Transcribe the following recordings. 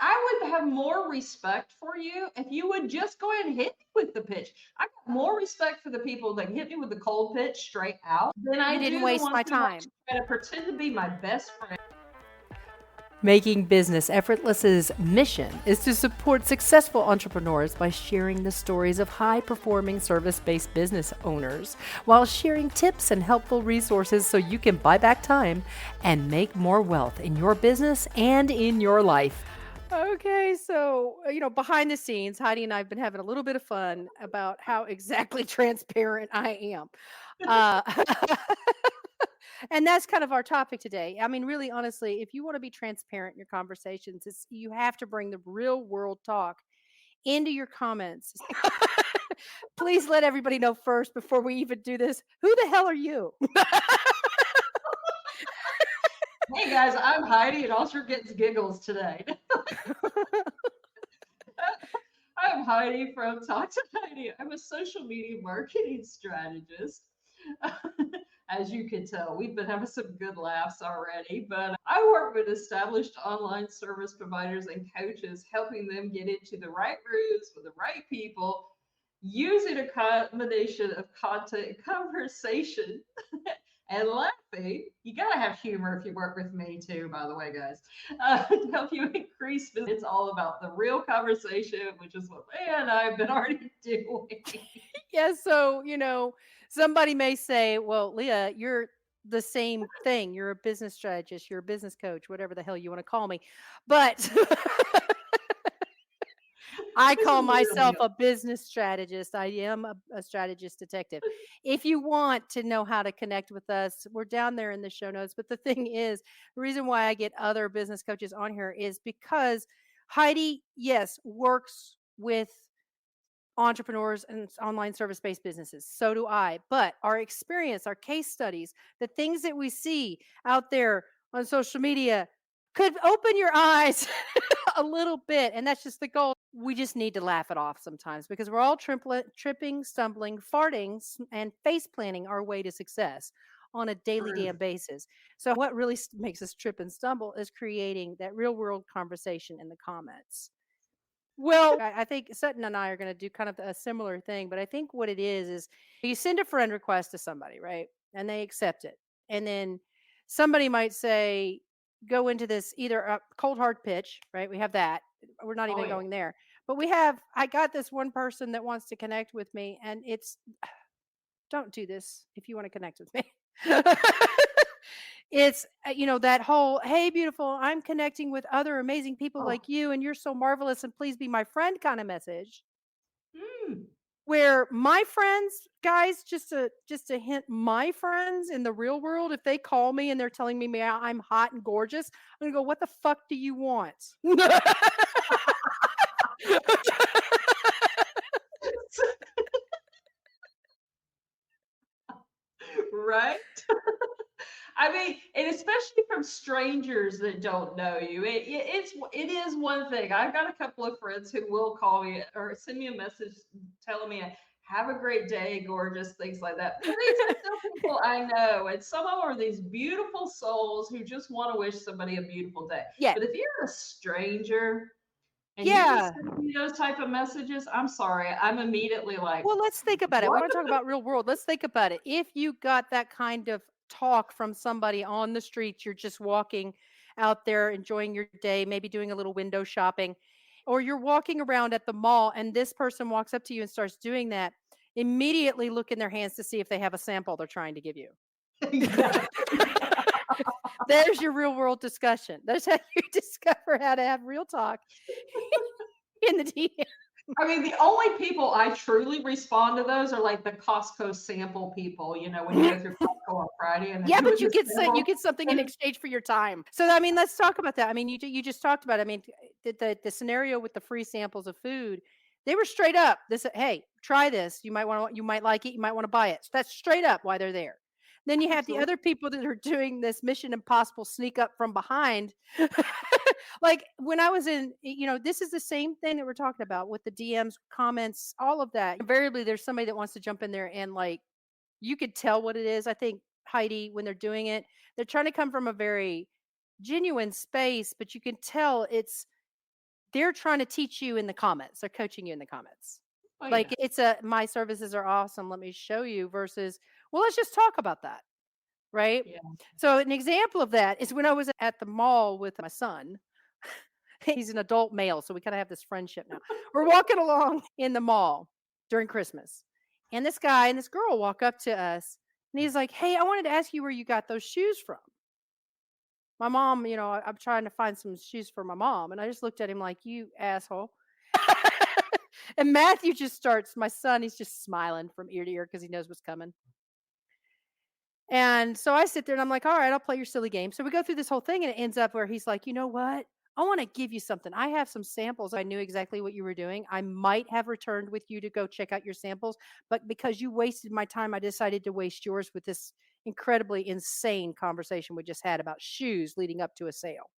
I would have more respect for you if you would just go ahead and hit me with the pitch. I got more respect for the people that hit me with the cold pitch straight out than You I didn't do the waste ones my who like to time. try to pretend to be my best friend. Making Business Effortless's mission is to support successful entrepreneurs by sharing the stories of high-performing service-based business owners while sharing tips and helpful resources so you can buy back time and make more wealth in your business and in your life. Okay, so, behind the scenes, Heidi and I have been having a little bit of fun about how exactly transparent I am. Uh, and that's kind of our topic today. I mean, really, honestly, if you want to be transparent in your conversations, you have to bring the real world talk into your comments. Please let everybody know first before we even do this. Who the hell are you? Hey guys, I'm Heidi, and Oscar gets giggles today. I'm Heidi from Talk to Heidi. I'm a social media marketing strategist. As you can tell, we've been having some good laughs already, but I work with established online service providers and coaches, helping them get into the right rooms with the right people using a combination of content and conversation and laughing. You gotta have humor if you work with me too, by the way, guys. To help you increase business. It's all about the real conversation, which is what Leah and I have been already doing. Yeah, so, somebody may say, well, Leah, you're the same thing. You're a business strategist, you're a business coach, whatever the hell you want to call me. But I This is call the real myself deal. a business strategist. I am a strategist detective. If you want to know how to connect with us, we're down there in the show notes. But the thing is, the reason why I get other business coaches on here is because Heidi, yes, works with entrepreneurs and online service based businesses. So do I. But our experience, our case studies, the things that we see out there on social media could open your eyes a little bit. And that's just the goal. We just need to laugh it off sometimes because we're all tripping, stumbling, farting, and face planting our way to success on a daily Truth. damn basis. So, what really makes us trip and stumble is creating that real world conversation in the comments. Well, I think Sutton and I are going to do kind of a similar thing, but I think what it is you send a friend request to somebody, right? And they accept it. And then somebody might say, go into this either a cold hard pitch, right? We have that. We're not Oh even yeah. going there. But I got this one person that wants to connect with me, and don't do this if you want to connect with me. It's that whole, hey beautiful, I'm connecting with other amazing people Oh. like you and you're so marvelous and please be my friend kind of message, Mm. where my friends, guys, just a hint, my friends in the real world, if they call me and they're telling me I'm hot and gorgeous, I'm gonna go, what the fuck do you want? Right? I mean, and especially from strangers that don't know you, it is one thing. I've got a couple of friends who will call me or send me a message telling me, "Have a great day, gorgeous," things like that. But these are still people I know, and some of them are these beautiful souls who just want to wish somebody a beautiful day. Yeah. But if you're a stranger and you just Yeah. send me those type of messages, I'm sorry, I'm immediately like, Well, let's think about it. We "What?" want to talk about real world. Let's think about it. If you got that kind of talk from somebody on the street, you're just walking out there enjoying your day, maybe doing a little window shopping, or you're walking around at the mall and this person walks up to you and starts doing that, immediately look in their hands to see if they have a sample they're trying to give you. Exactly. There's your real world discussion. That's how you discover how to have real talk in the DM. I mean, the only people I truly respond to those are like the Costco sample people, when you go through Costco on Friday and they're Yeah, but doing you the get you sample. get something in exchange for your time. So I mean, let's talk about that. I mean, you just talked about. I mean, the scenario with the free samples of food, they were straight up. This, hey, try this. You might like it. You might want to buy it. So that's straight up why they're there. Then you have the Absolutely. other people that are doing this Mission Impossible sneak up from behind. Like when I was this is the same thing that we're talking about with the DMs, comments, all of that. Invariably, there's somebody that wants to jump in there and like you could tell what it is. I think Heidi, when they're doing it, they're trying to come from a very genuine space, but you can tell they're trying to teach you in the comments. They're coaching you in the comments. Oh Like yeah. it's a my services are awesome. Let me show you versus, well, let's just talk about that. Right. Yeah. So an example of that is when I was at the mall with my son. He's an adult male, so we kind of have this friendship now. We're walking along in the mall during Christmas, and this guy and this girl walk up to us, and he's like, "Hey, I wanted to ask you where you got those shoes from." My mom, I'm trying to find some shoes for my mom, and I just looked at him like, "You asshole." And Matthew just starts, my son, he's just smiling from ear to ear because he knows what's coming. And so I sit there and I'm like, all right, I'll play your silly game. So we go through this whole thing and it ends up where he's like, you know what? I want to give you something. I have some samples. I knew exactly what you were doing. I might have returned with you to go check out your samples, but because you wasted my time, I decided to waste yours with this incredibly insane conversation we just had about shoes leading up to a sale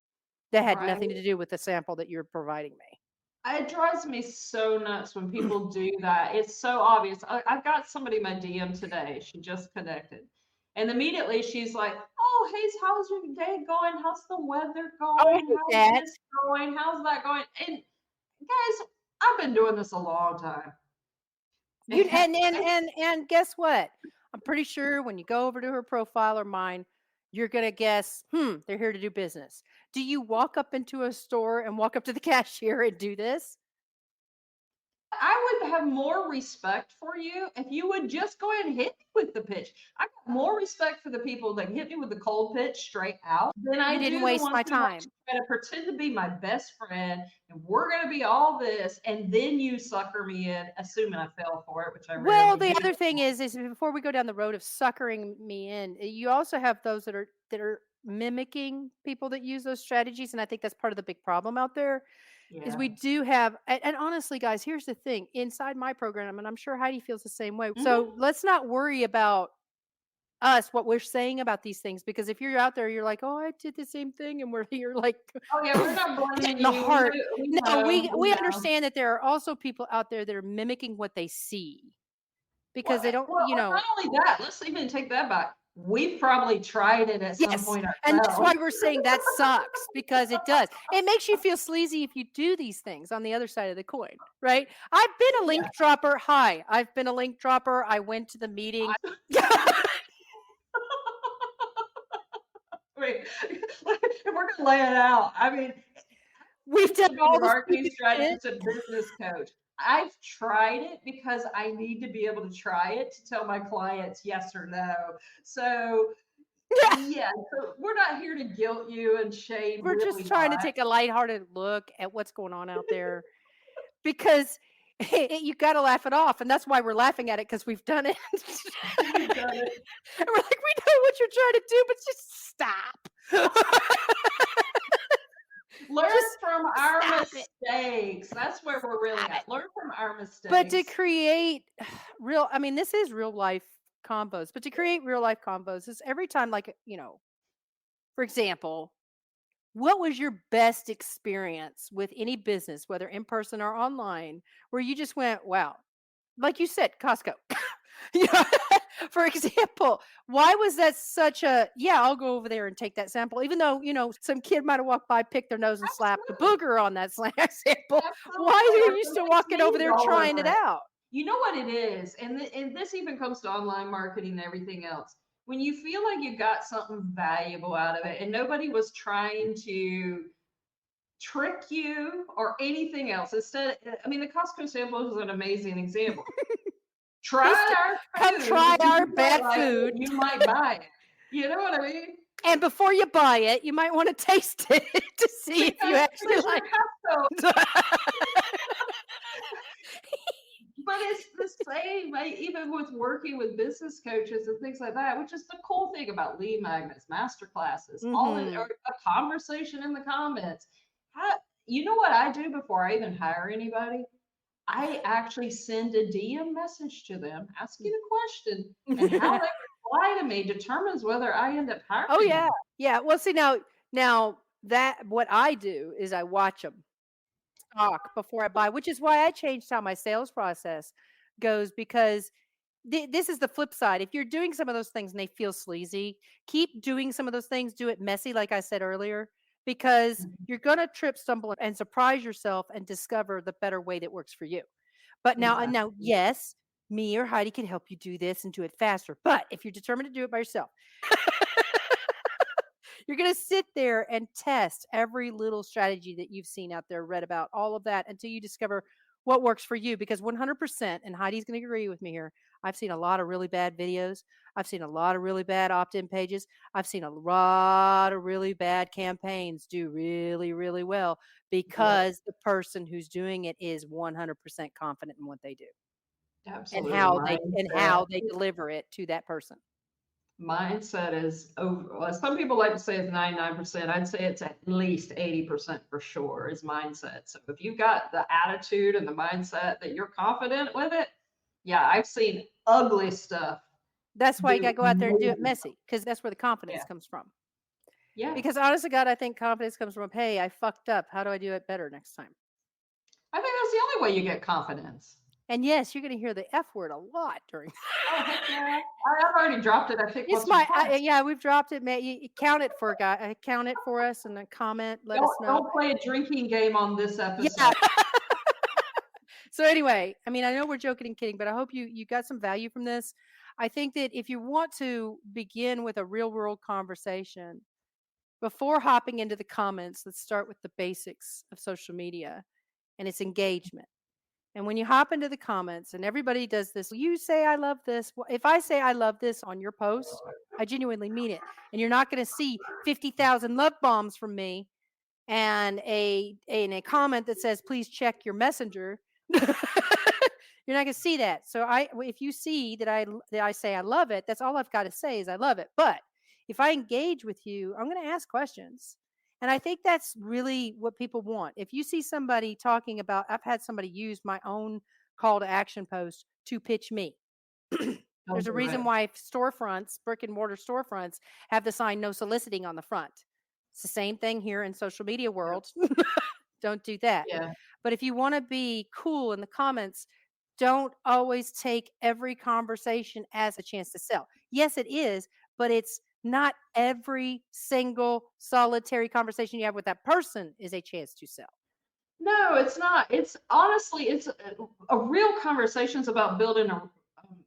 that had Right. nothing to do with the sample that you're providing me. It drives me so nuts when people do that. It's so obvious. I've got somebody in my DM today. She just connected. And immediately she's like, "Oh, hey, how's your day going? How's the weather Oh, I going? hate How's that. this going? How's that going?" And guys, I've been doing this a long time. You and guess what? I'm pretty sure when you go over to her profile or mine, you're gonna guess, they're here to do business. Do you walk up into a store and walk up to the cashier and do this? I would have more respect for you if you would just go ahead and hit me with the pitch. I got more respect for the people that hit me with the cold pitch straight out than You I didn't do the waste ones my who want time. to try to pretend to be my best friend and we're going to be all this, and then you sucker me in, assuming I fell for it, which I Well, rarely the do. other thing is before we go down the road of suckering me in, you also have those that are mimicking people that use those strategies, and I think that's part of the big problem out there. Is we Yeah. do have, and honestly, guys, here's the thing. Inside my program, and I'm sure Heidi feels the same way. So Hmm. let's not worry about us, what we're saying about these things, because if you're out there, you're like, "Oh, I did the same thing," and we're you're like, Oh yeah, we're poof, not hit blaming in the you. We heart. know. We No, know. We we know. understand that there are also people out there that are mimicking what they see Well, because they don't, well, not only that, let's even take that back. We've probably tried it at some yes, point and that's why ourselves. we're saying that sucks because it does. It makes you feel sleazy if you do these things on the other side of the coin, right? I've been a Yeah. link dropper. Hi, I've been a link dropper. I went to the meeting. I mean, if we're gonna lay it out, I mean, We've done to be all the the marketing stupid shit. strategist and business coach. I've tried it because I need to be able to try it to tell my clients yes or no. So Yeah, yeah, so we're not here to guilt you and shame, we're just really trying to not. take a lighthearted look at what's going on out there because you got to laugh it off, and that's why we're laughing at it because we've done it. We've done it. And we're like, we know what you're trying to do, but just stop. Learn Just from our stop it. mistakes. That's where we're really Stop it. at. Learn from our But to mistakes. create real, I mean, this is real life combos, but to create real life combos is every time, like, for example, what was your best experience with any business, whether in person or online, where you just went, wow, like you said, Costco. You know, for example, why was that such a, yeah, I'll go over there and take that sample, even though, some kid might have walked by, picked their nose and slapped the Absolutely. booger on that sample. Why Absolutely. are Or you still somebody walking over sneezed there all trying over it it. out? You know what it is, and this even comes to online marketing and everything else. When you feel like you got something valuable out of it, and nobody was trying to trick you or anything else. Instead, I mean, the Costco sample is an amazing example. Just Try our come food. try If our you don't bad like it, food. you might buy it. You know what I mean? And before you buy it, you might want to taste it to see if you actually Because like you're Costco. it. But it's the same, right? Even with working with business coaches and things like that, which is the cool thing about lead magnets, master classes, all in, or Mhm. a conversation in the comments. How, you know what I do before I even hire anybody? I actually send a DM message to them asking a question, and how they reply to me determines whether I end up Oh, hiring yeah. them. Yeah, well, see, now that what I do is I watch them talk before I buy, which is why I changed how my sales process goes because this is the flip side. If you're doing some of those things and they feel sleazy, keep doing some of those things, do it messy, like I said earlier. because Mhm. you're going to trip, stumble, and surprise yourself and discover the better way that works for you. But now, Exactly. yes, me or Heidi can help you do this and do it faster. But if you're determined to do it by yourself, you're going to sit there and test every little strategy that you've seen out there, read about, all of that until you discover what works for you. Because 100%, and Heidi's going to agree with me here, I've seen a lot of really bad videos. I've seen a lot of really bad opt in pages. I've seen a lot of really bad campaigns do really, really well Yep. because the person who's doing it is 100% confident in what they do and Absolutely. how they deliver it to that person. Mindset is over. Well, some people like to say it's 99%. I'd say it's at least 80% for sure is mindset. So if you've got the attitude and the mindset that you're confident with it, yeah, I've seen ugly stuff That's why you got do to go out there and do it amazing. messy because that's where the confidence Yeah. comes from. Yeah. Because honest to God, I think confidence comes from, hey, I fucked up. How do I do it better next time? I think that's the only way you get confidence. And yes, you're going to hear the F word a lot during. Oh, heck yeah. I've already dropped it, I think, It's once or my, twice. yeah, we've dropped it, man. You count it for a guy. Count it for us and then comment. Let us know. Don't play a drinking game on this Yeah. episode. So anyway, I mean, I know we're joking and kidding, but I hope you got some value from this. I think that if you want to begin with a real world conversation, before hopping into the comments, let's start with the basics of social media and its engagement. And when you hop into the comments and everybody does this, you say, I love this. Well, if I say I love this on your post, I genuinely mean it. And you're not going to see 50,000 love bombs from me and a comment that says, please check your messenger. You're not going to see that. So if you see that I say I love it, that's all I've got to say is I love it. But if I engage with you, I'm going to ask questions. And I think that's really what people want. If you see somebody talking about, I've had somebody use my own call to action post to pitch me. Don't There's a do reason it. why storefronts, brick and mortar storefronts, have the sign no soliciting on the front. It's the same thing here in social media world. Don't do that. Yeah. But if you want to be cool in the comments, don't always take every conversation as a chance to sell. Yes, it is, but it's not every single solitary conversation you have with that person is a chance to sell. No, it's not. It's honestly, it's a real conversation's about building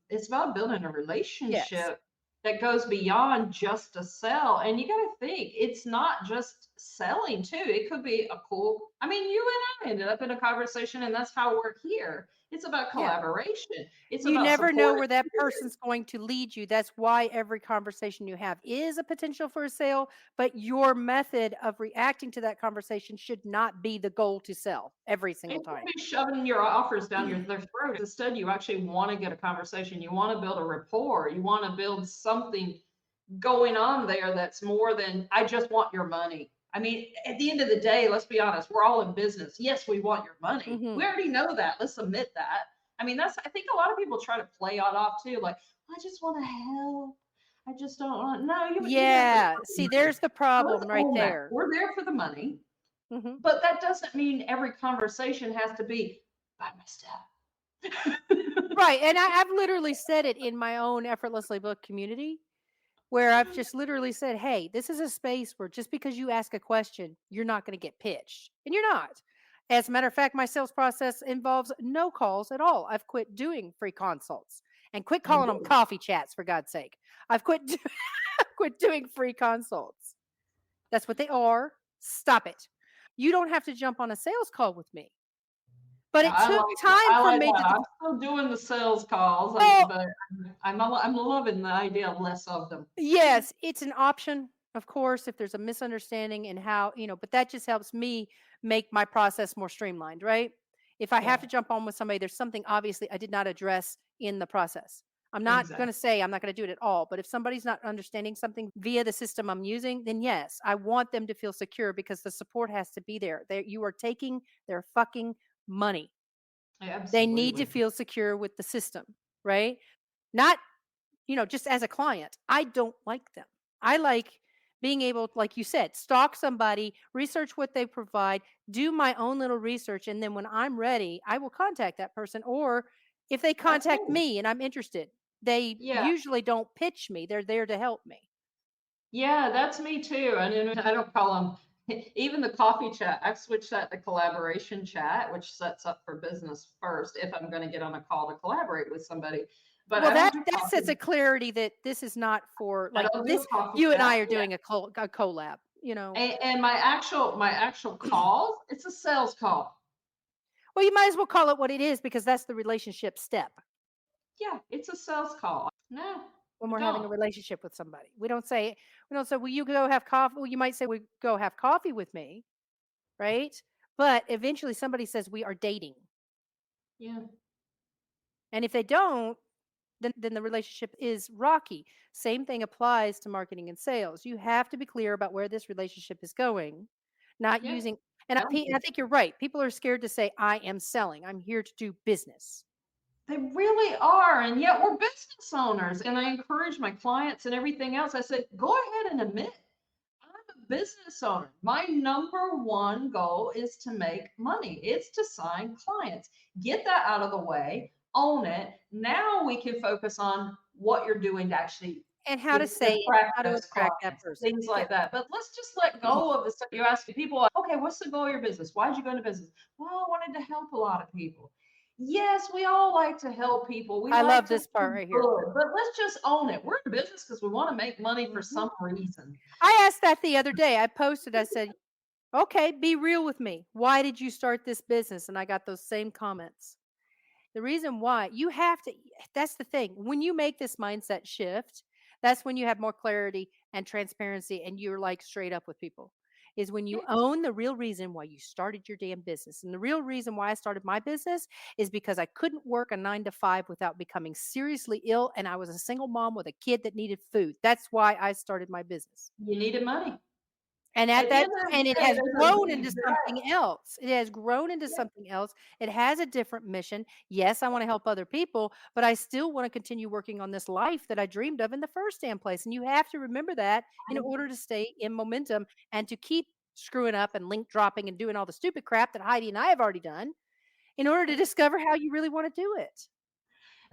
it's about building a Yes. relationship that goes beyond just a sell. And you got to think, it's not just selling too. It could be a cool, I mean, you and I ended up in a conversation, and that's how we're here. It's about Yeah. collaboration. It's You about never know support. where that person's going to lead you. That's why every conversation you have is a potential for a sale, but your method of reacting to that conversation should not be the goal to sell every And single you time. be shoving your offers down their throat. Instead, you actually want to get a conversation. You want to build a rapport. You want to build something going on there that's more than I just want your money. I mean, at the end of the day, let's be honest, we're all in business. Yes, we want your money. We Mhm. already know that. Let's admit that. I mean, I think a lot of people try to play it off too, like, I just want to help. I just don't want, no, you're there for Yeah. the See, money. there's the So let's problem right own that. there. We're there for the money, Mhm. but that doesn't mean every conversation has to be buy my stuff. Right, and I've literally said it in my own Effortlessly Book community, where I've just literally said, "Hey, this is a space where just because you ask a question, you're not gonna get pitched." And you're not. As a matter of fact, my sales process involves no calls at all. I've quit doing free consults and quit Oh, calling them good. coffee chats, for God's sake. I've quit doing free consults. That's what they are. Stop it. You don't have to jump on a sales call with me. But Yeah, it took time I for like me that. to I'm still doing the sales calls, oh, but I'm loving the idea of less of them. yes, it's an option, of course, if there's a misunderstanding and how, but that just helps me make my process more streamlined, right? If I have Yeah, to jump on with somebody, there's something obviously I did not address in the process. I'm not going exactly. to say I'm not going to do it at all, but if somebody's not understanding something via the system I'm using, then yes, I want them to feel secure because the support has to be there. You are taking their fucking money. They need to Absolutely. feel secure with the system, right? Not just as a client, I don't like them. I like being able, like you said, stalk somebody, research what they provide, do my own little research, and then when I'm ready, I will contact that person. Or if they That's contact me. me and I'm interested, they Yeah, usually don't pitch me. They're there to help me. yeah, that's me too. And then I don't call them. Even the coffee chat, I've switched that to collaboration chat, which sets up for business first if I'm going to get on a call to collaborate with somebody. But Well, I don't that do that sets a coffee. clarity that this is not for I like don't do a this. coffee You and chat. I are Yeah. doing a collab. You know. And my actual calls, it's a sales call. Well, you might as well call it what it is because that's the relationship step Yeah, it's a sales call. No, when I we're having a don't. relationship with somebody. We don't say, will you go have coffee? Well, you might say, we go have coffee with me, right? But eventually somebody says we are dating. Yeah. And if they don't, then the relationship is rocky. Same thing applies to marketing and sales. You have to be clear about where this relationship is going, not Yeah. using, and I think you're right. People are scared to say, I am selling. I'm here to do business. They really are. And yet we're business owners. And I encourage my clients and everything else. I said, go ahead and admit I'm a business owner. My number one goal is to make money. It's to sign clients. Get that out of the way, own it. Now we can focus on what you're doing to actually And how to get say to it, attract how to those attract that clients, person. things Yeah. like that. But let's just let go of the stuff. You ask people, okay, what's the goal of your business? Why did you go into business? Well, I wanted to help a lot of people. Yes, we all like to help people. We I like love to this part do right here. good, but let's just own it. We're in business because we want to make money for Mhm. some reason. I asked that the other day. I posted, I said, okay, be real with me. Why did you start this business? And I got those same comments. The reason why you have to, that's the thing. When you make this mindset shift, that's when you have more clarity and transparency and you're like straight up with people. Is when you Yeah. own the real reason why you started your damn business. And the real reason why I started my business is because I couldn't work a 9 to 5 without becoming seriously ill. And I was a single mom with a kid that needed food. That's why I started my business. You needed money. And at At the that end of the and it day, has there's a grown into big drive. something else. It has grown into Yeah. something else. It has a different mission. Yes, I want to help other people, but I still want to continue working on this life that I dreamed of in the first damn place. And you have to remember that in order to stay in momentum and to keep screwing up and link dropping and doing all the stupid crap that Heidi and I have already done in order to discover how you really want to do it.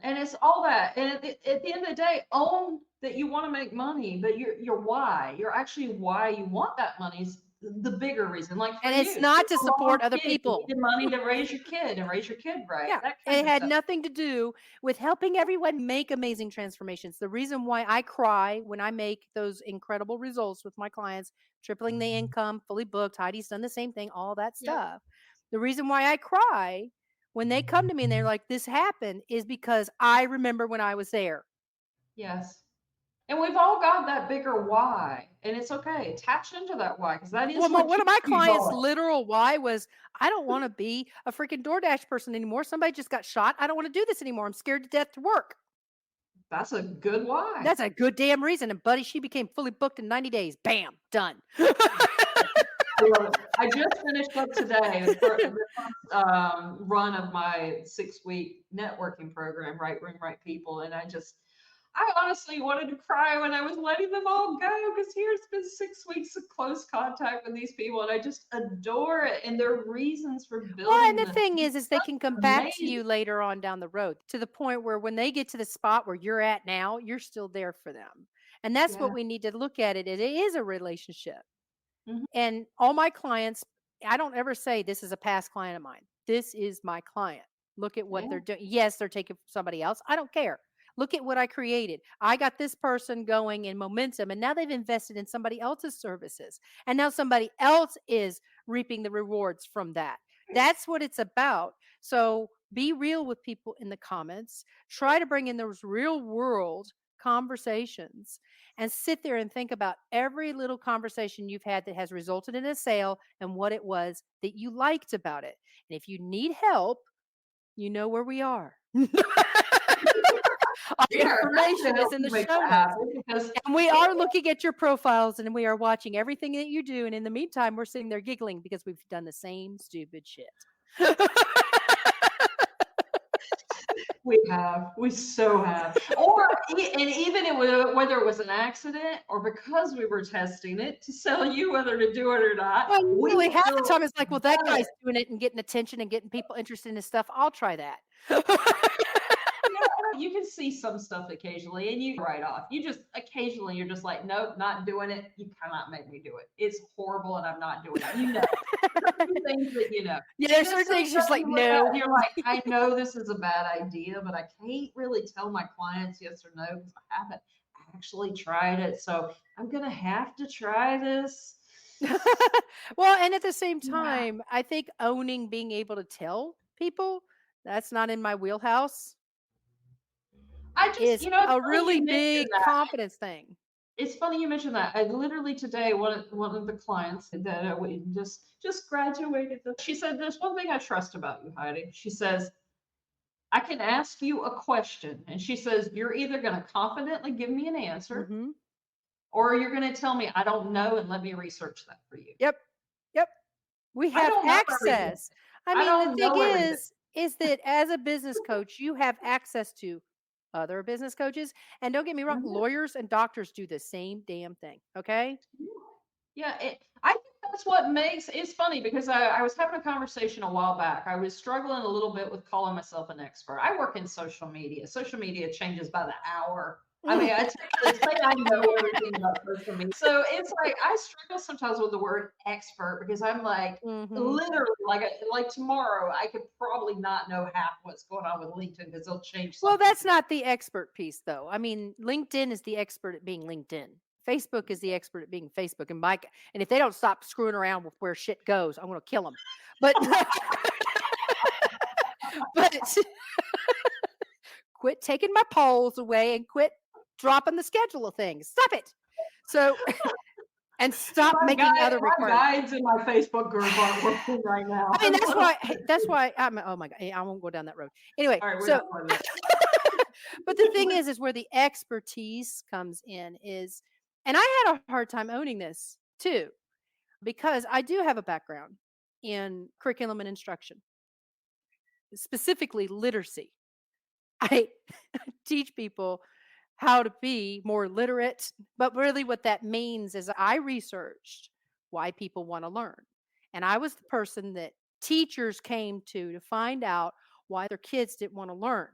And it's all that. And at the end of the day, own that you want to make money, but your why, you're actually why you want that money is the bigger reason. Like for And you, it's you're not to a mom support of other kids. You people. needed money to raise your kid and raise your kid right. Yeah, That kind it of had stuff. nothing to do with helping everyone make amazing transformations. The reason why I cry when I make those incredible results with my clients, tripling the income, fully booked, Heidi's done the same thing, all that Yep. stuff. The reason why I cry when they come to me and they're like, this happened is because I remember when I was there. Yes. And we've all got that bigger why. And it's okay. Attach into that why because that is Well, what one of keeps my you clients' going. literal why was, I don't want to be a freaking DoorDash person anymore. Somebody just got shot. I don't want to do this anymore. I'm scared to death to work. That's a good why. That's a good damn reason. And buddy, she became fully booked in 90 days. Bam, done. Well, I just finished up today for the first run of my 6-week networking program, Right Room, Right People. And I honestly wanted to cry when I was letting them all go because here's been 6 weeks of close contact with these people. And I just adore it. And their reasons for Well, and building the this. thing It's is they can come back to amazing. you later on down the road to the point where when they get to the spot where you're at now, you're still there for them. And that's what Yeah. we need to look at it. It is a relationship. Mhm. And all my clients, I don't ever say this is a past client of mine. This is my client. Look at what Yeah. they're doing. Yes, they're taking from somebody else. I don't care. Look at what I created. I got this person going in momentum, and now they've invested in somebody else's services. And now somebody else is reaping the rewards from that. That's what it's about. So be real with people in the comments. Try to bring in those real world conversations and sit there and think about every little conversation you've had that has resulted in a sale and what it was that you liked about it. And if you need help, you know where we are. Our We are happy to information is help in you the make show that notes. happen because And we it are looking at your profiles and we are watching everything that you do. And in the meantime, we're sitting there giggling because we've done the same stupid shit. we so have. And even whether it was an accident or because we were testing it to sell you whether to do it or not, Well, we usually half the still time it's like, well, that done it. guy's doing it and getting attention and getting people interested in his stuff. I'll try that. Yeah, You can see some stuff occasionally and you write off. You just occasionally you're just like, nope, not doing it. You cannot make me do it. It's horrible and I'm not doing it. Certain things that Yeah, there's just certain some things stuff just like, you look at no. and you're like, I know this is a bad idea, but I can't really tell my clients yes or no because I haven't actually tried it. So I'm gonna have to try this. Well, and at the same Yeah. time, I think owning being able to tell people that's not in my wheelhouse I just, is it's a funny you really mentioned big that. confidence thing. It's funny you mentioned that. I literally today one of the clients that we just graduated. She said, "There's one thing I trust about you, Heidi." She says, "I can ask you a question," and she says, "You're either going to confidently give me an answer, Mhm. or you're going to tell me I don't know and let me research that for you." Yep. Yep. We I have don't know everything. access. I I mean, the don't thing know everything. is that as a business coach, you have access to other business coaches. And don't get me wrong, Mhm. lawyers and doctors do the same damn thing. Okay. Yeah, I think that's what makes it's funny because I was having a conversation a while back. I was struggling a little bit with calling myself an expert. I work in social media. Social media changes by the hour. I mean, I technically say I know everything about social media. So it's like I struggle sometimes with the word expert because I'm like, Hmm. literally, like tomorrow, I could probably not know half what's going on with LinkedIn because they'll change Well, something. that's not the expert piece, though. I mean, LinkedIn is the expert at being LinkedIn. Facebook is the expert at being Facebook. And Mike, and if they don't stop screwing around with where shit goes, I'm going to kill them. But, but quit taking my polls away and quit dropping the schedule of things. Stop it. So, and stop making other My requirements. guides in my Facebook group aren't working right now. I mean, that's why I'm, oh my God, I won't go down that road. Anyway, All right, we're so, not part of that. but the thing is where the expertise comes in is, and I had a hard time owning this too, because I do have a background in curriculum and instruction, specifically literacy. I teach people how to be more literate, but really what that means is I researched why people want to learn. And I was the person that teachers came to find out why their kids didn't want to learn.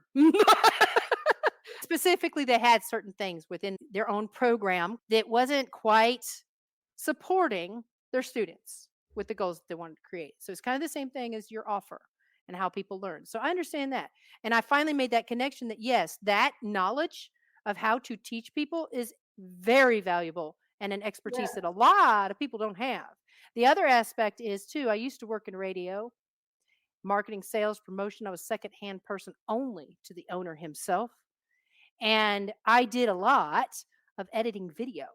Specifically, they had certain things within their own program that wasn't quite supporting their students with the goals that they wanted to create. So it's kind of the same thing as your offer and how people learn. So I understand that. And I finally made that connection that yes, that knowledge of how to teach people is very valuable and an expertise that Yeah, a lot of people don't have. The other aspect is too, I used to work in radio, marketing, sales, promotion. I was secondhand person only to the owner himself. And I did a lot of editing video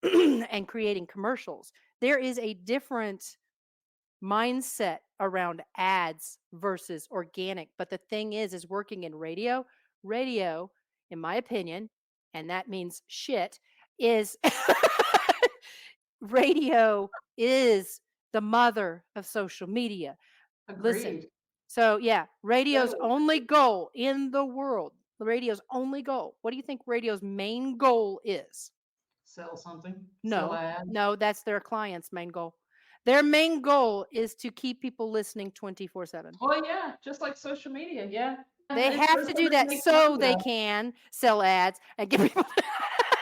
and creating commercials. There is a different mindset around ads versus organic. But the thing is working in radio, in my opinion, and that means shit, is radio is the mother of social media. Listen. agreed. So yeah, radio's So only goal in the world. The radio's only goal. What do you think radio's main goal is? sell something, sell No, ads. no, that's their client's main goal. Their main goal is to keep people listening 24/7. Well, yeah, just like social media. Yeah, They it's have so to do to that make so money they though. can sell ads and get people.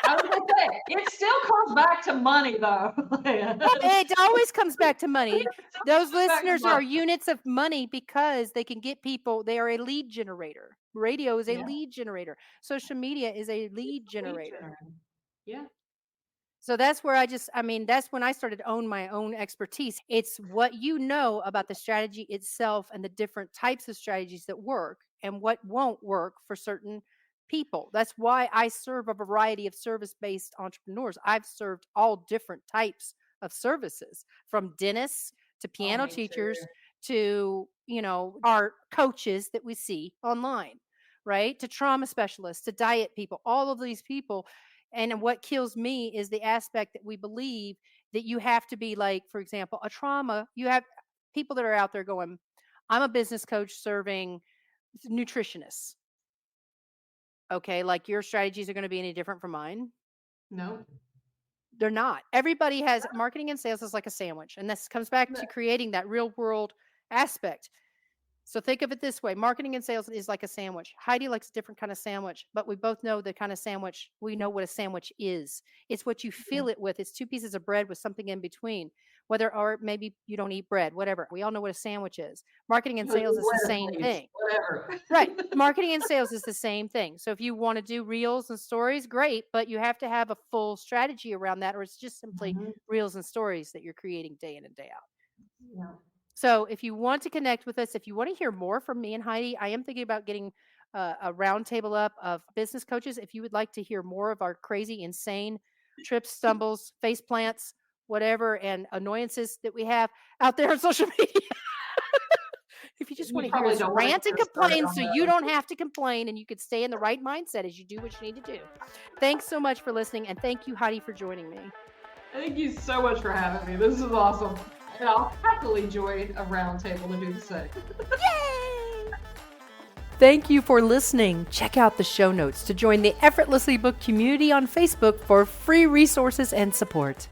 I was gonna say it still comes back to money though. It always comes back to money. It still Those comes back to listeners are money. units of money because they can get people. They are a lead generator. Radio is a Yeah, lead generator. Social media is a lead lead generator. generating. Yeah, So that's where I mean, that's when I started to own my own expertise. It's what you know about the strategy itself and the different types of strategies that work and what won't work for certain people. That's why I serve a variety of service based entrepreneurs. I've served all different types of services from dentists to oh, piano me too. teachers to, our coaches that we see online, right? To trauma specialists, to diet people, all of these people. And what kills me is the aspect that we believe that you have to be like, for example, a trauma. You have people that are out there going, I'm a business coach serving nutritionists. Okay, like your strategies are going to be any different from mine. No, They're not. Everybody has marketing and sales is like a sandwich. And this comes back no, to creating that real world aspect. So think of it this way. Marketing and sales is like a sandwich. Heidi likes a different kind of sandwich, but we both know the kind of sandwich. We know what a sandwich is. It's what you fill it with. It's two pieces of bread with something in between. Or maybe you don't eat bread, whatever. We all know what a sandwich is. Marketing and sales is the same thing. Whatever. Right. Marketing and sales is the same thing. So if you want to do reels and stories, great, but you have to have a full strategy around that, or it's just simply reels and stories that you're creating day in and day out. Yeah. So if you want to connect with us, if you want to hear more from me and Heidi, I am thinking about getting a roundtable up of business coaches. If you would like to hear more of our crazy, insane trips, stumbles, face plants, whatever, and annoyances that we have out there on social media. If you just want to hear us rant and complain so you don't have to complain and you could stay in the right mindset as you do what you need to do. Thanks so much for listening. And thank you, Heidi, for joining me. Thank you so much for having me. This is awesome. And I'll happily join a roundtable to do the same. Yay! Thank you for listening. Check out the show notes to join the Effortlessly Booked community on Facebook for free resources and support.